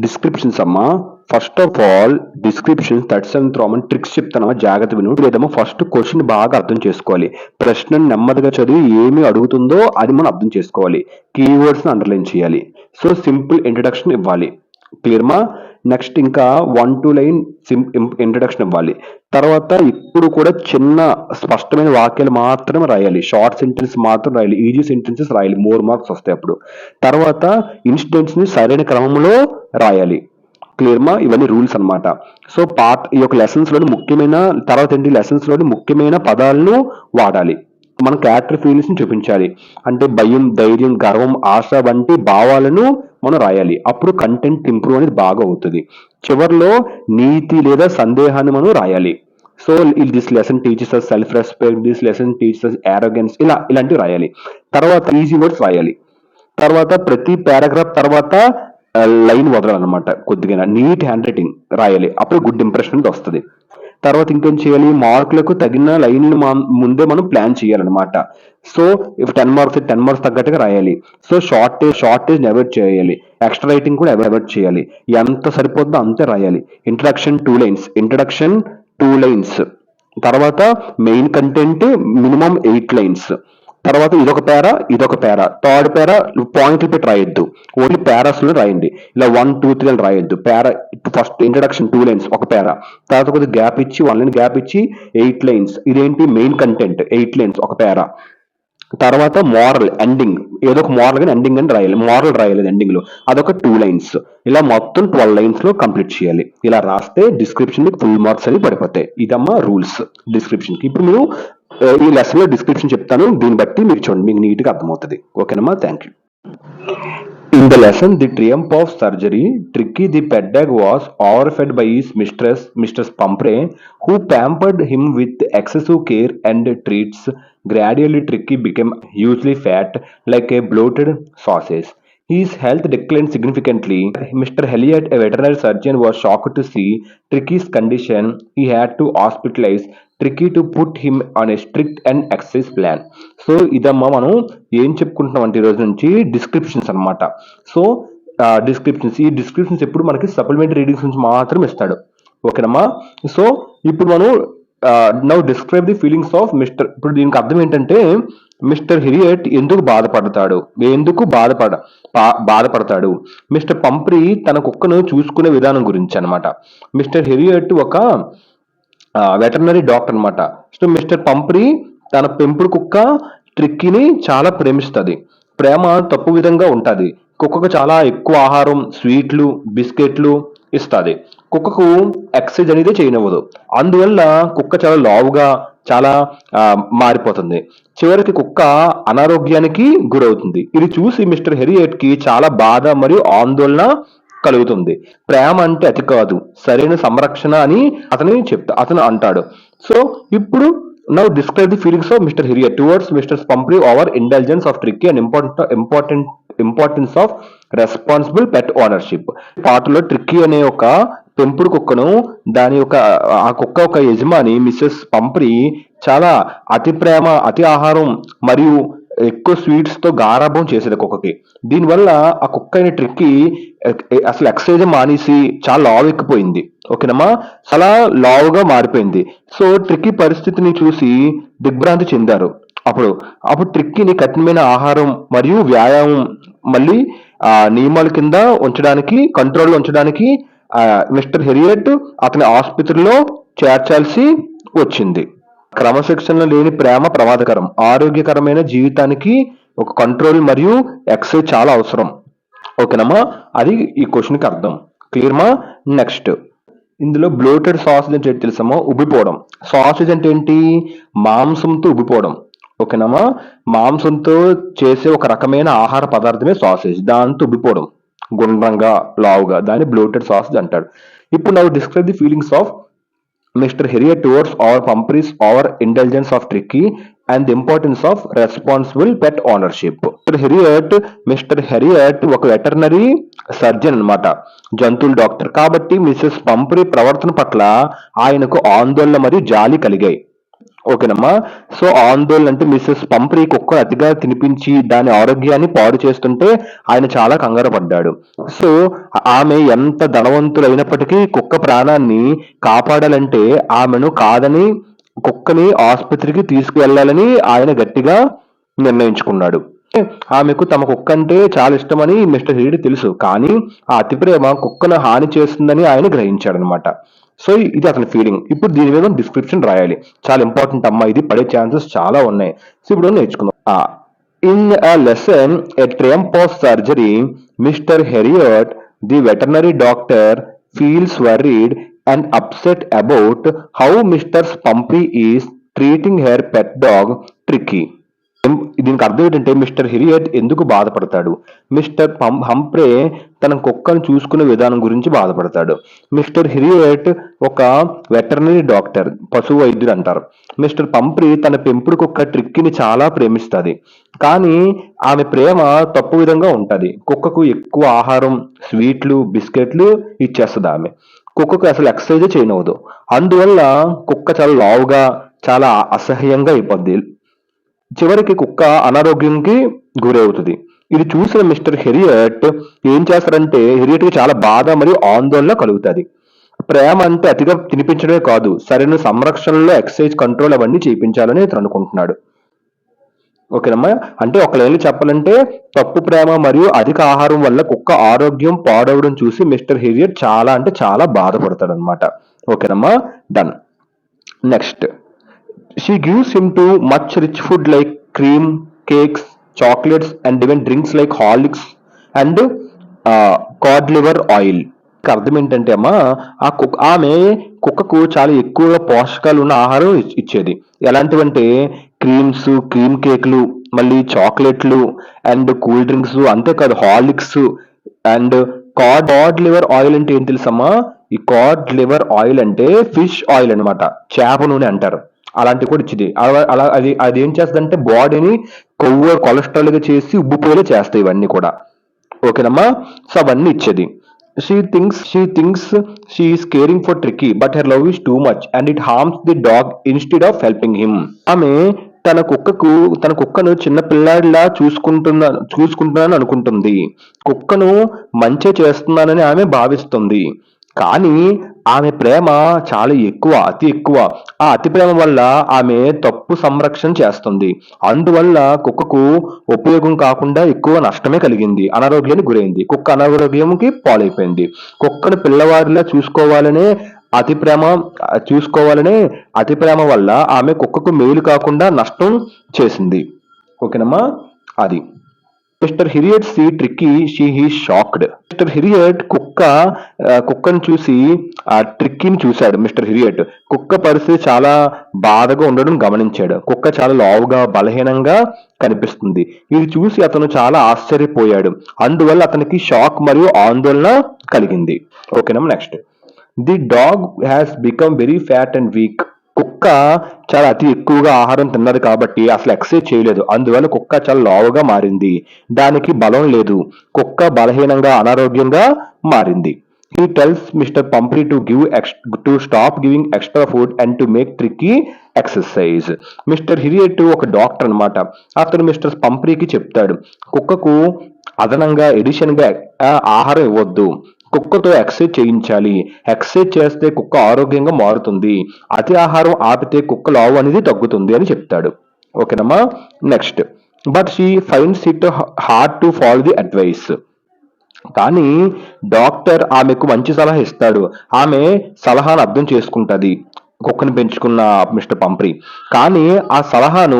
Descriptions అమ్మా. First of all description 37th Roman tricks చెప్తానమ్మా, జాగ్రత్త విను. లేదమ్మా ఫస్ట్ క్వశ్చన్ బాగా అర్థం చేసుకోవాలి. ప్రశ్నను నెమ్మదిగా చదివి ఏమి అడుగుతుందో అది మనం అర్థం చేసుకోవాలి. కీవర్డ్స్ అండర్లైన్ చేయాలి. సో సింపుల్ ఇంట్రడక్షన్ ఇవ్వాలి. క్లియర్మా? నెక్స్ట్ ఇంకా 1-2 లైన్ ఇంట్రడక్షన్ ఇవ్వాలి. తర్వాత ఇప్పుడు కూడా చిన్న స్పష్టమైన వాక్యాలు మాత్రమే రాయాలి. షార్ట్ సెంటెన్స్ మాత్రం రాయాలి. ఈజీ సెంటెన్సెస్ రాయాలి. 4 మార్క్స్ వస్తాయి అప్పుడు. తర్వాత ఇన్సిడెంట్స్ ని సరైన క్రమంలో రాయాలి. క్లియర్మా? ఇవన్నీ రూల్స్ అన్నమాట. సో ఈ యొక్క లెసన్స్ లోని ముఖ్యమైన తర్వాత ఏంటి, లెసన్స్ లోని ముఖ్యమైన పదాలను వాడాలి. మన క్యారెక్టర్ ఫీలింగ్స్ ని చూపించాలి. అంటే భయం, ధైర్యం, గర్వం, ఆశ వంటి భావాలను మనం రాయాలి. అప్పుడు కంటెంట్ ఇంప్రూవ్ అనేది బాగా అవుతుంది. చివరిలో నీతి లేదా సందేహాన్ని మనం రాయాలి. So this lesson teaches us self respect, this lesson teaches us arrogance, ఇలాంటివి రాయాలి. తర్వాత ఈజీ వర్డ్స్ రాయాలి. తర్వాత ప్రతి పారాగ్రాఫ్ తర్వాత లైన్ వదలాలన్నమాట. కొద్దిగా నీట్ హ్యాండ్ రైటింగ్ రాయాలి. అప్పుడు గుడ్ ఇంప్రెషన్ వస్తుంది. తర్వాత ఇంకేం చేయాలి, మార్కులకు తగిన లైన్లు ముందే మనం ప్లాన్ చేయాలన్నమాట. సో ఇఫ్ 10 మార్క్స్ 10 మార్క్స్ తగ్గట్టుగా రాయాలి. సో షార్టేజ్ అవాయిడ్ చేయాలి. ఎక్స్ట్రా రైటింగ్ కూడా అవాయిడ్ చేయాలి. ఎంత సరిపోతుందో అంతే రాయాలి. Introduction 2 lines. తర్వాత మెయిన్ కంటెంట్ మినిమం 8 లైన్స్. తర్వాత ఇదొక పేరా, థర్డ్ పేరా పాయింట్లు పెట్టి రాయొద్దు. ఓన్లీ పేరాస్ లో రాయండి. ఇలా 1, 2, 3 అని రాయొద్దు. పేరా ఫస్ట్ ఇంట్రడక్షన్ 2 లైన్స్ ఒక పేరా, తర్వాత కొద్దిగా గ్యాప్ ఇచ్చి 1 లైన్ గ్యాప్ ఇచ్చి 8 లైన్స్. ఇదేంటి మెయిన్ కంటెంట్ 8 లైన్స్ ఒక పేరా. తర్వాత మోరల్ ఎండింగ్, ఏదో ఒక మోరల్ కానీ ఎండింగ్ అని రాయాలి. మోరల్ రాయాలి ఎండింగ్ లో, అదొక 2 లైన్స్. ఇలా మొత్తం 12 లైన్స్ లో కంప్లీట్ చేయాలి. ఇలా రాస్తే డిస్క్రిప్షన్ ఫుల్ మార్క్స్ అని పడిపోతాయి. ఇదమ్మా రూల్స్ డిస్క్రిప్షన్ కి. ఇప్పుడు మీరు ఈ లెసన్ లో డిస్క్రిప్షన్ చెప్తాను, దీన్ని బట్టి మీరు చూడండి, మీకు నీట్ గా అర్థమవుతుంది. ఓకేనమ్మా? Thank you. In the lesson, The Triumph of Surgery, Tricky the pet dog was overfed by his Mistress Pumphrey, who pampered him with excessive care and treats. Gradually, Tricky became hugely fat, like a bloated sausage. His health declined significantly. Mr. Elliot, a veterinary surgeon, was shocked to see Tricky's condition. He had to hospitalize Tricky to put him on a strict and exercise plan. So ఇదమ్మా మనం ఏం చెప్పుకుంటున్నాం అంటే ఈ రోజు నుంచి descriptions అన్నమాట. So ఈ డిస్క్రిప్షన్స్ ఎప్పుడు మనకి సప్లిమెంటరీ రీడింగ్స్ నుంచి మాత్రం ఇస్తాడు. ఓకేనమ్మా? సో ఇప్పుడు మనం now describe the feelings of mister. ఇప్పుడు దీనికి అర్థం ఏంటంటే మిస్టర్ హెరియట్ ఎందుకు బాధపడతాడు. మిస్టర్ పంప్రీ తన కుక్కను చూసుకునే విధానం గురించి అన్నమాట. మిస్టర్ హెరియట్ ఒక వెటర్నరీ డాక్టర్ అన్నమాట. సో మిస్టర్ పంప్రీ తన పెంపుడు కుక్క ట్రిక్కీని చాలా ప్రేమిస్తుంది. ప్రేమ తప్పు విధంగా ఉంటుంది. కుక్కకు చాలా ఎక్కువ ఆహారం, స్వీట్లు, బిస్కెట్లు ఇస్తుంది. కుక్కకు ఎక్సర్సైజ్ అనేది చేయనివ్వదు. అందువల్ల కుక్క చాలా లావుగా చాలా మారిపోతుంది. చివరికి కుక్క అనారోగ్యానికి గురవుతుంది. ఇది చూసి మిస్టర్ హెరియట్ కి చాలా బాధ మరియు ఆందోళన కలుగుతుంది. ప్రేమ అంటే అతి కాదు, సరైన సంరక్షణ అని అతను అంటాడు. సో ఇప్పుడు now describe the feelings of mister Herriot towards mister Pumphrey over intelligence of Tricki and importance of responsible pet ownership. పాటలో ట్రిక్కీ అనే ఒక పెంపుడు కుక్కను ఆ కుక్క ఒక యజమాని మిస్సెస్ పంప్రీ చాలా అతి ప్రేమ, అతి ఆహారం మరియు ఎక్కువ స్వీట్స్ తో గారాబం చేసేది కుక్కకి. దీనివల్ల ఆ కుక్క అయిన ట్రిక్కీ అసలు ఎక్సర్సైజ్ మానేసి చాలా లావు ఎక్కిపోయింది. ఓకేనమ్మా? చాలా లావుగా మారిపోయింది. సో ట్రిక్కీ పరిస్థితిని చూసి దిగ్భ్రాంతి చెందారు. అప్పుడు ట్రిక్కీని కఠినమైన ఆహారం మరియు వ్యాయామం మళ్ళీ నియమాల కింద కంట్రోల్లో ఉంచడానికి మిస్టర్ హెరియట్ అతని ఆసుపత్రిలో చేర్చాల్సి వచ్చింది. క్రమశిక్షణ లేని ప్రేమ ప్రమాదకరం. ఆరోగ్యకరమైన జీవితానికి ఒక కంట్రోల్ మరియు ఎక్సర్సైజ్ చాలా అవసరం. ఓకేనమ్మా? అది ఈ క్వశ్చన్ కి అర్థం. క్లియర్మా? నెక్స్ట్ ఇందులో బ్లోటెడ్ సాసేజ్ అంటే తెలుసమ్మా, ఉబ్బిపోవడం. సాసేజ్ అంటే ఏంటి? మాంసంతో ఉబ్బిపోవడం. ఓకేనమ్మా? మాంసంతో చేసే ఒక రకమైన ఆహార పదార్థమే సాసేజ్. దాంతో ఉబ్బిపోవడం, గుండ్రంగా లావుగా, దాన్ని బ్లోటెడ్ సాసేజ్ అంటాడు. ఇప్పుడు now describe the feelings of mister Herriot towards our Pumphrey's over intelligence of Tricki and the importance of responsible pet ownership. Mister Herriot ఒక వెటర్నరీ సర్జన్ అన్నమాట, జంతువుల డాక్టర్. కాబట్టి మిస్సెస్ పంప్రీ ప్రవర్తన పట్ల ఆయనకు ఆందోళన మరియు జాలి కలిగాయి. ఓకేనమ్మా. సో ఆందోళన అంటే మిస్సెస్ పంప్రీ కుక్కను అతిగా తినిపించి దాని ఆరోగ్యాన్ని పాడు చేస్తుంటే ఆయన చాలా కంగారు పడ్డాడు. సో ఆమె ఎంత ధనవంతులైనప్పటికీ కుక్క ప్రాణాన్ని కాపాడాలంటే ఆమెను కాదని కుక్కని ఆసుపత్రికి తీసుకువెళ్ళాలని ఆయన గట్టిగా నిర్ణయించుకున్నాడు. ఆమెకు తమ కుక్క అంటే చాలా ఇష్టమని మిస్టర్ హీడ్ తెలుసు, కానీ ఆ అతి ప్రేమ కుక్కను హాని చేస్తుందని ఆయన గ్రహించాడు అనమాట. సో ఇది అతని ఫీలింగ్. ఇప్పుడు దీని మీద డిస్క్రిప్షన్ రాయాలి. చాలా ఇంపార్టెంట్ అమ్మా, ఇది పడే ఛాన్సెస్ చాలా ఉన్నాయి. సో ఇప్పుడు నేర్చుకుందాం. In a lesson a triumph of surgery mister Herriot the veterinary doctor feels worried and upset about how Mr. Pumpy is treating her pet dog Tricky. దీనికి అర్థం ఏంటంటే మిస్టర్ హిరియట్ ఎందుకు బాధపడతాడు, మిస్టర్ హంప్రే తన కుక్కను చూసుకునే విధానం గురించి బాధపడతాడు. మిస్టర్ హిరియట్ ఒక వెటర్నరీ డాక్టర్, పశు వైద్యుడు అంటారు. మిస్టర్ పంప్రీ తన పెంపుడు కుక్క ట్రిక్కీని చాలా ప్రేమిస్తుంది, కానీ ఆమె ప్రేమ తప్పు విధంగా ఉంటది. కుక్కకు ఎక్కువ ఆహారం, స్వీట్లు, బిస్కెట్లు ఇచ్చేస్తుంది ఆమె. కుక్కకు అసలు ఎక్సర్సైజ్ చేయనవదు. అందువల్ల కుక్క చాలా లావుగా, చాలా అసహ్యంగా అయిపోద్ది. చివరికి కుక్క అనారోగ్యంకి గురవుతుంది. ఇది చూసిన మిస్టర్ హెరియట్ ఏం చేస్తారంటే, హెరియట్ కి చాలా బాధ మరియు ఆందోళన కలుగుతుంది. ప్రేమ అంటే అతిగా తినిపించడమే కాదు, సరైన సంరక్షణలో ఎక్సర్సైజ్, కంట్రోల్ అవన్నీ చేయించాలని ఇతను అనుకుంటున్నాడు. ఓకేనమ్మా. అంటే ఒక లైన్లో చెప్పాలంటే, తప్పు ప్రేమ మరియు అధిక ఆహారం వల్ల కుక్క ఆరోగ్యం పాడవడం చూసి మిస్టర్ హెరియట్ చాలా అంటే చాలా బాధపడతాడు అనమాట. ఓకేనమ్మా, done. Next, she gives him too much rich food like cream, cakes, chocolates, and even drinks like Horlicks and cod liver oil. అర్థం ఏంటంటే అమ్మా, ఆమె కుక్కకు చాలా ఎక్కువగా పోషకాలు ఉన్న ఆహారం ఇచ్చేది. ఎలాంటివంటే క్రీమ్స్, క్రీమ్ కేక్లు, మళ్ళీ చాక్లెట్లు అండ్ కూల్ డ్రింక్స్, అంతేకాదు Horlicks and Codd liver oil అంటే ఏం తెలుసమ్మా? ఈ కాడ్ లివర్ ఆయిల్ అంటే ఫిష్ ఆయిల్ అనమాట, చేప నూనె అంటారు. అలాంటివి కూడా ఇచ్చింది. అలా అది ఏం చేస్తుందంటే బాడీని కొవ్వు, కొలెస్ట్రాల్ గా చేసి ఉబ్బిపోయేలా చేస్తాయి ఇవన్నీ కూడా. ఓకేనమ్మా. సో అవన్నీ ఇచ్చేది. She thinks she is caring for Tricky but her love is too much and it harms the dog instead of helping him. ఆమె తన కుక్కను చిన్న పిల్లాడిలా చూసుకుంటున్నాను అనుకుంటుంది. కుక్కను మంచి చేస్తున్నానని ఆమె భావిస్తుంది, కానీ ఆమె ప్రేమ చాలా ఎక్కువ, అతి ఎక్కువ. ఆ అతి ప్రేమ వల్ల ఆమె తప్పు సంరక్షణ చేస్తుంది. అందువల్ల కుక్కకు ఉపయోగం కాకుండా ఎక్కువ నష్టమే కలిగింది, అనారోగ్యానికి గురైంది. కుక్క అనారోగ్యంకి పాలైపోయింది. కుక్కను పిల్లవాడిలా చూసుకోవాలనే అతి ప్రేమ వల్ల ఆమె కుక్కకు మేలు కాకుండా నష్టం చేసింది. ఓకేనమ్మా, అది. Mister Herriot see Tricki, she he shocked. Mister Herriot కుక్కను చూసి ఆ ట్రిక్కీని చూశాడు. మిస్టర్ హిరియట్ కుక్క పరిస్థితి చాలా బాధగా ఉండడం గమనించాడు. కుక్క చాలా లావుగా, బలహీనంగా కనిపిస్తుంది. ఇది చూసి అతను చాలా ఆశ్చర్యపోయాడు. అందువల్ల అతనికి షాక్ మరియు ఆందోళన కలిగింది. ఓకేనా, next. The dog has become very fat and weak. కుక్క చాలా అతి ఎక్కువగా ఆహారం తిన్నది కాబట్టి అసలు ఎక్సర్సైజ్ చేయలేదు. అందువల్ల కుక్క చాలా లావుగా మారింది. దానికి బలం లేదు. కుక్క బలహీనంగా, అనారోగ్యంగా మారింది. He tells Mr. Pumphrey to stop giving extra food and to make tricky exercise. Mister Herriot ఒక డాక్టర్ అనమాట. అతను మిస్టర్ పంప్రీకి చెప్తాడు, కుక్కకు అదనంగా ఎడిషన్ గా ఆహారం ఇవ్వద్దు, కుక్కతో ఎక్సర్సైజ్ చేయించాలి. ఎక్సర్సైజ్ చేస్తే కుక్క ఆరోగ్యంగా మారుతుంది. అతి ఆహారం ఆపితే కుక్క లావు అనేది తగ్గుతుంది అని చెప్తాడు. ఓకేనమ్మా, next. But she finds it hard to follow the advice. కానీ డాక్టర్ ఆమెకు మంచి సలహా ఇస్తాడు. ఆమె సలహాను అర్థం చేసుకుంటది కుక్కను పెంచుకున్న మిస్టర్ పంప్రీ. కానీ ఆ సలహాను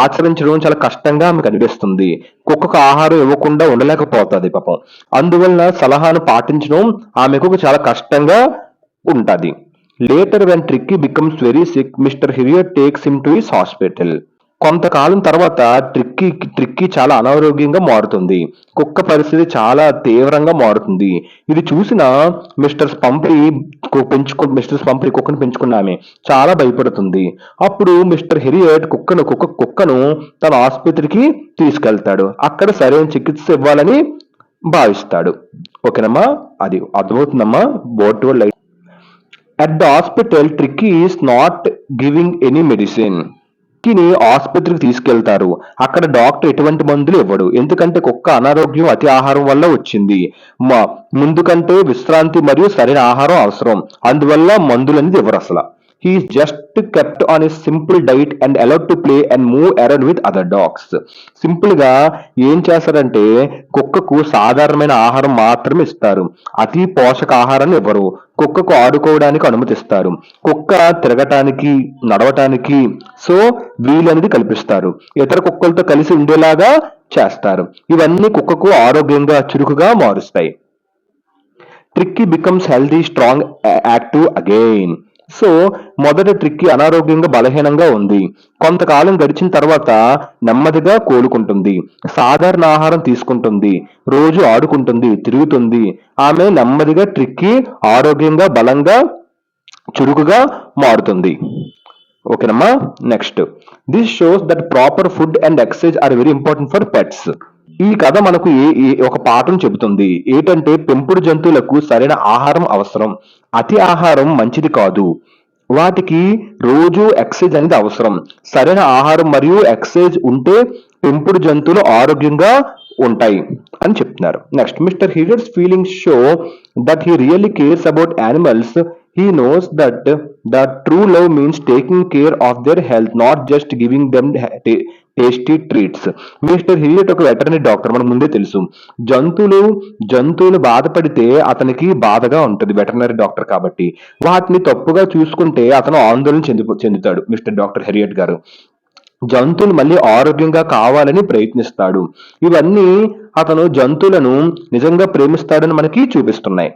ఆచరించడం చాలా కష్టంగా ఆమెకు అనిపిస్తుంది. కుక్కకు ఆహారం ఇవ్వకుండా ఉండలేకపోతుంది పాపం. అందువల్ల సలహాను పాటించడం ఆమెకు చాలా కష్టంగా ఉంటది. Later when Tricki becomes very sick, mister Herriot takes him to his hospital. కొంతకాలం తర్వాత ట్రిక్కీ చాలా అనారోగ్యంగా మారుతుంది. కుక్క పరిస్థితి చాలా తీవ్రంగా మారుతుంది. ఇది చూసిన మిస్టర్ పంప్రీ కుక్కను పెంచుకున్న ఆమె చాలా భయపడుతుంది. అప్పుడు మిస్టర్ హెరియట్ కుక్కను తన ఆసుపత్రికి తీసుకెళ్తాడు. అక్కడ సరైన చికిత్స ఇవ్వాలని భావిస్తాడు. ఓకేనమ్మా, అది అర్థమవుతుందమ్మా. Board light. At the hospital, Tricky is not giving any medicine. కుక్కని ఆసుపత్రికి తీసుకెళ్తారు. అక్కడ డాక్టర్ ఎటువంటి మందులు ఇవ్వడు. ఎందుకంటే కుక్క అనారోగ్యం అతి ఆహారం వల్ల వచ్చింది. ముందు కంటే విశ్రాంతి మరియు సరైన ఆహారం అవసరం. అందువల్ల మందులు అనేది ఇవ్వరు అసలు. He is just kept on a simple diet and allowed to play and move around with other dogs. Simple గా ఏం చేస్తారంటే కుక్కకు సాధారణమైన ఆహారం మాత్రమే ఇస్తారు. అతి పోషక ఆహారాన్ని ఇవ్వరు. కుక్కకు ఆడుకోవడానికి అనుమతిస్తారు. కుక్క తిరగటానికి, నడవటానికి వీలు అనేది కల్పిస్తారు. ఇతర కుక్కలతో కలిసి ఉండేలాగా చేస్తారు. ఇవన్నీ కుక్కకు ఆరోగ్యంగా, చురుకుగా మారుస్తాయి. Tricky becomes healthy, strong, active again. మొదట ట్రిక్కీ అనారోగ్యంగా, బలహీనంగా ఉంది. కొంతకాలం గడిచిన తర్వాత నెమ్మదిగా కోలుకుంటుంది. సాధారణ ఆహారం తీసుకుంటుంది. రోజు ఆడుకుంటుంది, తిరుగుతుంది. ఆమె నెమ్మదిగా ట్రిక్కీ ఆరోగ్యంగా, బలంగా, చురుకుగా మారుతుంది. ఓకేనమ్మా. Next, this shows that proper food and exercise are very important for pets. ఈ కథ మనకు ఒక పాఠం చెబుతుంది. ఏంటంటే పెంపుడు జంతువులకు సరైన ఆహారం అవసరం. అతి ఆహారం మంచిది కాదు. వాటికి రోజు ఎక్సర్సైజ్ అనేది అవసరం. సరైన ఆహారం మరియు ఎక్సర్సైజ్ ఉంటే పెంపుడు జంతువులు ఆరోగ్యంగా ఉంటాయి అని చెప్తున్నారు. Next, mister Herriot's feelings show that he really cares about animals. He knows that the true love means taking care of their health, not just giving them tasty treats. Mister Herriot ఒక veterinary doctor, మనకు ముందే తెలుసు. జంతువులు బాధపడితే అతనికి బాధగా ఉంటుంది, veterinary doctor కాబట్టి. వాటిని తప్పుగా చూసుకుంటే అతను ఆందోళన చెందుతాడు మిస్టర్ డాక్టర్ హెరియట్ గారు. జంతువులు మళ్ళీ ఆరోగ్యంగా కావాలని ప్రయత్నిస్తాడు. ఇవన్నీ అతను జంతువులను నిజంగా ప్రేమిస్తాడని మనకి చూపిస్తున్నాయి.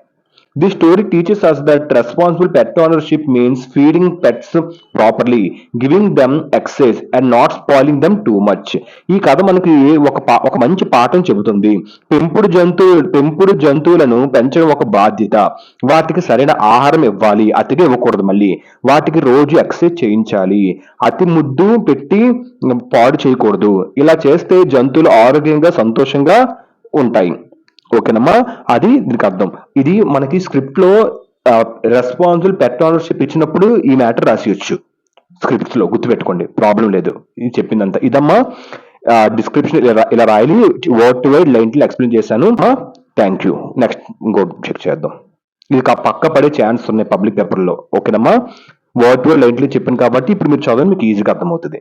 This story teaches us that responsible pet ownership means feeding pets properly, giving them exercise and not spoiling them too much. ఈ కథ మనకి ఒక మంచి పాఠం చెబుతుంది. పెంపుడు జంతువులను పెంచడం ఒక బాధ్యత. వాటికి సరైన ఆహారం ఇవ్వాలి, అతిగా ఇవ్వకూడదు. మళ్ళీ వాటికి రోజు ఎక్సర్సైజ్ చేయించాలి. అతి ముద్దు పెట్టి పాడు చేయకూడదు. ఇలా చేస్తే జంతువులు ఆరోగ్యంగా, సంతోషంగా ఉంటాయి. ఓకేనమ్మా, అది దీనికి అర్థం. ఇది మనకి స్క్రిప్ట్ లో రెస్పాన్సిబుల్ పెట్ ఓనర్షిప్ ఇచ్చినప్పుడు ఈ మ్యాటర్ రాసియొచ్చు స్క్రిప్ట్స్ లో, గుర్తుపెట్టుకోండి, ప్రాబ్లం లేదు. ఇది చెప్పిందంతా ఇదమ్మా. డిస్క్రిప్షన్ ఇలా రాయాలి. Word to word line explain చేశాను. Thank you. నెక్స్ట్ ఇంకోటి చెక్ చేద్దాం. ఇది పక్క పడే ఛాన్స్ ఉన్నాయి పబ్లిక్ పేపర్ లో. ఓకేనమ్మా, వర్డ్ టు వర్డ్ లైన్ చెప్పాను కాబట్టి ఇప్పుడు మీరు చదవండి, మీకు ఈజీగా అర్థమవుతుంది.